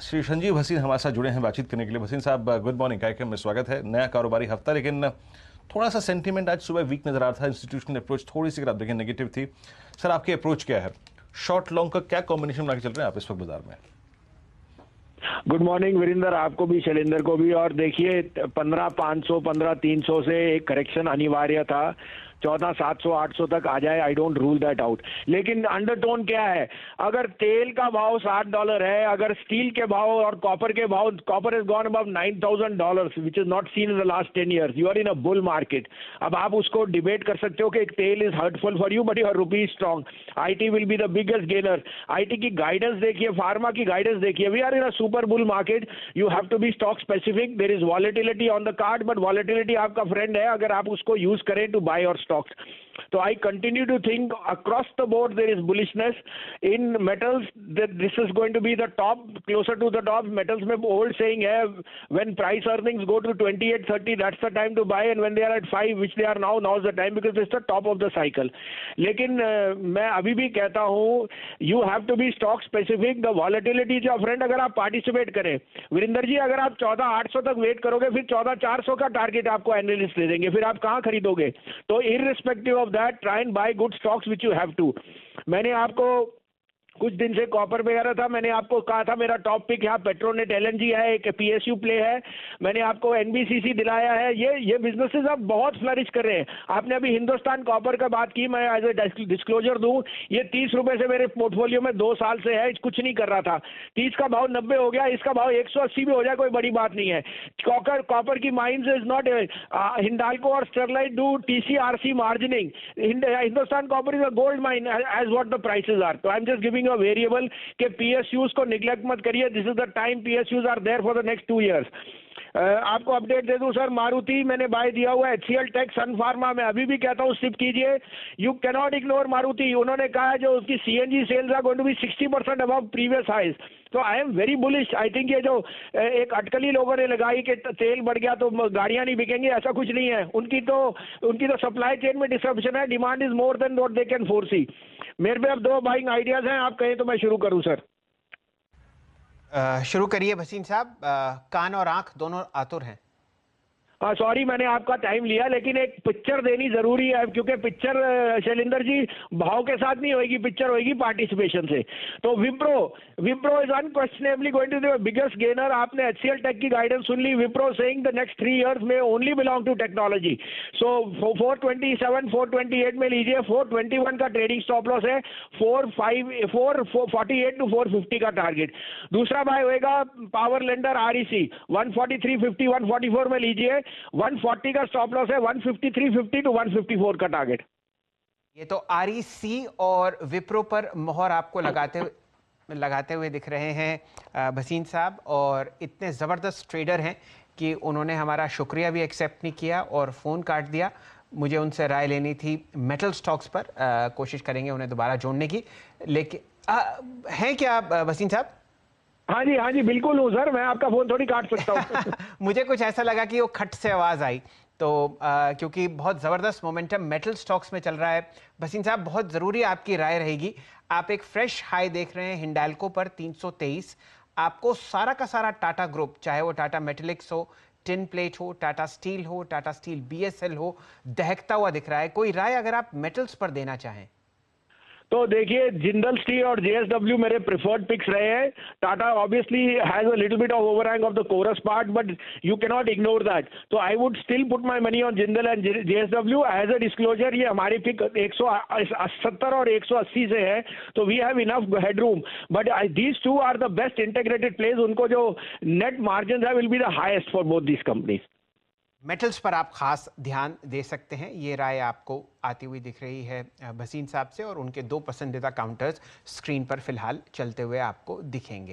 श्री संजीव भसीन हमारे साथ जुड़े हैं बातचीत करने के लिए। भसीन साहब, गुड मॉर्निंग, कार्यक्रम में स्वागत है। नया कारोबारी हफ्ता, लेकिन थोड़ा सा सेंटीमेंट आज सुबह वीक नजर आ रहा था। इंस्टीट्यूशनल अप्रोच थोड़ी सी, अगर आप देखें, नेगेटिव थी। सर, आपकी अप्रोच क्या है? शॉर्ट लॉन्ग का क्या कॉम्बिनेशन बना के चल रहे हैं आप इस वक्त बाजार में? गुड मॉर्निंग वीरेंद्र, आपको भी, शैलेंद्र को भी। और देखिए, 15,500 15,300 से एक करेक्शन अनिवार्य था। 14,700 800 तक आ जाए, I don't rule that out. लेकिन अंडरटोन क्या है? अगर तेल का भाव $60 है, अगर स्टील के भाव और कॉपर के भाव, copper is gone above $9,000 which is not seen in the last 10 years, you are in a bull market. अब आप उसको डिबेट कर सकते हो कि तेल is hurtful for you, but your rupee is strong. IT will be the biggest gainer. IT की guidance देखिए, फार्मा की गाइडेंस देखिए। We are in a super bull market. You have to be stock specific. There is volatility on the card, but volatility आपका friend है अगर आप उसको use करें टू बाय और stocks. So I continue to think across the board there is bullishness in metals, that this is going to be the top, closer to the top. Metals में old saying है, when price earnings go to 28-30, that's the time to buy, and when they are at 5, which they are now is the time, because it's the top of the cycle. लेकिन मैं अभी भी कहता हूँ, you have to be stock specific. The volatility जो friend, अगर आप participate करें, वीरेंद्र जी, अगर आप 14,800 तक वेट करोगे, फिर 14,400 का टारगेट आपको एनालिस्ट दे देंगे, फिर आप कहाँ खरीदोगे? तो irrespective of that, try and buy good stocks which you have to. मैंने आपको कुछ दिन से कॉपर पे रहा था, मैंने आपको कहा था मेरा टॉप पिक यहाँ पेट्रोनेट एलएनजी है, एक पीएसयू प्ले है। मैंने आपको एनबीसीसी दिलाया है। ये बिजनेसेस अब बहुत फ्लरिश कर रहे हैं। आपने अभी हिंदुस्तान कॉपर का बात की, मैं एज ए डिस्क्लोजर दूं, ये 30 रुपए से मेरे पोर्टफोलियो में 2 साल से है, कुछ नहीं कर रहा था। 30 का भाव 90 हो गया, इसका भाव 180 भी हो जाए, कोई बड़ी बात नहीं है। कॉपर की माइंस इज नॉट, हिंडाल्को और Sterlite do TCRC margining. Hindustan copper is a gold mine as what the prices are. तो I am just giving variable के पीएसयूज को निग्लेक्ट मत करिए। This is the time, PSUs are there for the next 2 years। आपको update दे दूं sir, Maruti मैंने bye दिया हुआ है, एचसीएल टेक, सन फार्मा। मैं अभी भी कहता हूं सिप कीजिए। You can not ignore Maruti. उन्होंने कहा है जो उसकी CNG sales are going to be 60% above previous highs. तो I am very bullish. I think ये जो एक अटकली लोगों ने लगाई कि तेल बढ़ गया तो गाड़ियां नहीं बिकेंगी, ऐसा कुछ नहीं है। उनकी तो सप्लाई चेन में डिसरप्शन है। Demand is more than what they can foresee. मेरे पे अब 2 बाइंग आइडियाज हैं, आप कहें तो मैं शुरू करूं सर? शुरू करिए भसीन साहब। कान और आंख दोनों आतुर हैं। सॉरी मैंने आपका टाइम लिया, लेकिन एक पिक्चर देनी जरूरी है, क्योंकि पिक्चर शैलेंद्र जी भाव के साथ नहीं होगी, पिक्चर होगी पार्टिसिपेशन से। तो Wipro is unquestionably going to the biggest gainer. आपने एचसीएल टेक की गाइडेंस सुन ली। Wipro saying the next 3 years में only belong to technology. So 427 428 में लीजिए। 421 का ट्रेडिंग स्टॉप लॉस है। 448 to 450 का टारगेट। दूसरा बाय होएगा पावर लेंडर आरईसी, 143.50 144 में लीजिए। 140 का स्टॉप लॉस है। 153.50 to 154 का टारगेट। ये तो आरईसी और विप्रो पर मोहर आपको लगाते हुए दिख रहे हैं भसीन साहब, और इतने ज़बरदस्त ट्रेडर हैं कि उन्होंने हमारा शुक्रिया भी एक्सेप्ट नहीं किया और फ़ोन काट दिया। मुझे उनसे राय लेनी थी मेटल स्टॉक्स पर। कोशिश करेंगे उन्हें दोबारा जोड़ने की, लेकिन हैं क्या भसीन साहब? हाँ जी बिल्कुल हूँ सर, मैं आपका फोन थोड़ी काट सकता हूँ। मुझे कुछ ऐसा लगा कि वो खट से आवाज आई, तो क्योंकि बहुत ज़बरदस्त मोमेंटम मेटल स्टॉक्स में चल रहा है। भसीन साहब, बहुत ज़रूरी आपकी राय रहेगी। आप एक फ्रेश हाई देख रहे हैं हिंडाल्को पर 323। आपको सारा का सारा टाटा ग्रुप, चाहे वो टाटा मेटलिक्स हो, टिन प्लेट हो, टाटा स्टील हो, टाटा स्टील बीएसएल हो, दहकता हुआ दिख रहा है। कोई राय अगर आप मेटल्स पर देना चाहें? तो देखिए, जिंदल स्टील और जेएसडब्ल्यू मेरे प्रिफर्ड पिक्स रहे हैं। Tata obviously has a little bit of overhang of the Corus part, but you can not ignore that. तो I would still put my money on Jindal and JSW. As a disclosure, ये हमारी pick 170 और 180 से है, तो we have enough headroom. But these two are the best integrated plays. उनको जो net margin है will be the highest for both these companies. Metals पर आप खास ध्यान दे सकते हैं। ये राय आपको आती हुई दिख रही है भसीन साहब से, और उनके 2 पसंदीदा काउंटर्स स्क्रीन पर फिलहाल चलते हुए आपको दिखेंगे।